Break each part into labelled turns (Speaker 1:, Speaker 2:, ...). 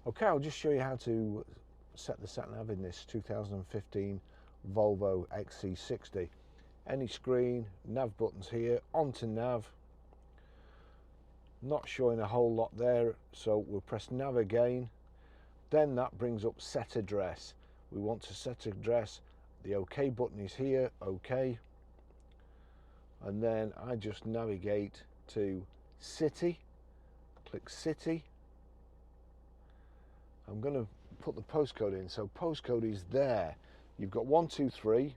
Speaker 1: Okay, I'll just show you how to set the sat-nav in this 2015 Volvo XC60. Any screen, nav buttons here, onto nav. Not showing a whole lot there, so we'll press nav again. Then that brings up set address. We want to set address. The OK button is here, OK. And then I just navigate to city, click city. I'm going to put the postcode in, so postcode is there. You've got 123.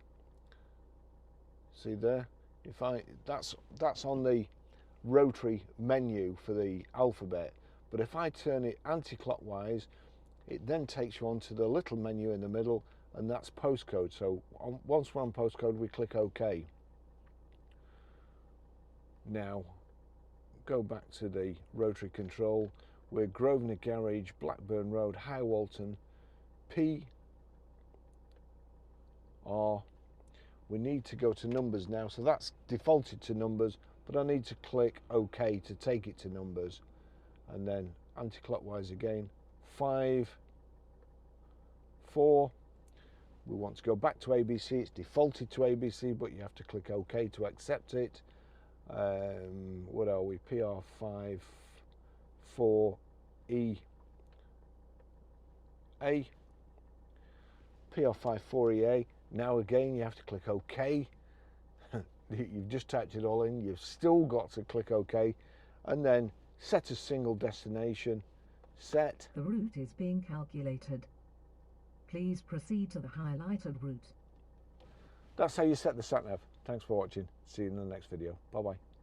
Speaker 1: See there? That's on the rotary menu for the alphabet. But if I turn it anti-clockwise, it then takes you onto the little menu in the middle, and that's postcode. So once we're on postcode, we click OK. Now go back to the rotary control. We're Grosvenor Garage, Blackburn Road, High Walton, PR. We need to go to numbers now, so that's defaulted to numbers, but I need to click OK to take it to numbers, and then anti-clockwise again. 5, 4. We want to go back to ABC. It's defaulted to ABC, but you have to click OK to accept it. What are we? PR5 4 E A. PR5 4EA. Now again you have to click OK. You've just typed it all in, you've still got to click OK, and then set a single destination. Set.
Speaker 2: The route is being calculated. Please proceed to the highlighted route.
Speaker 1: That's how you set the sat nav. Thanks for watching. See you in the next video. Bye bye.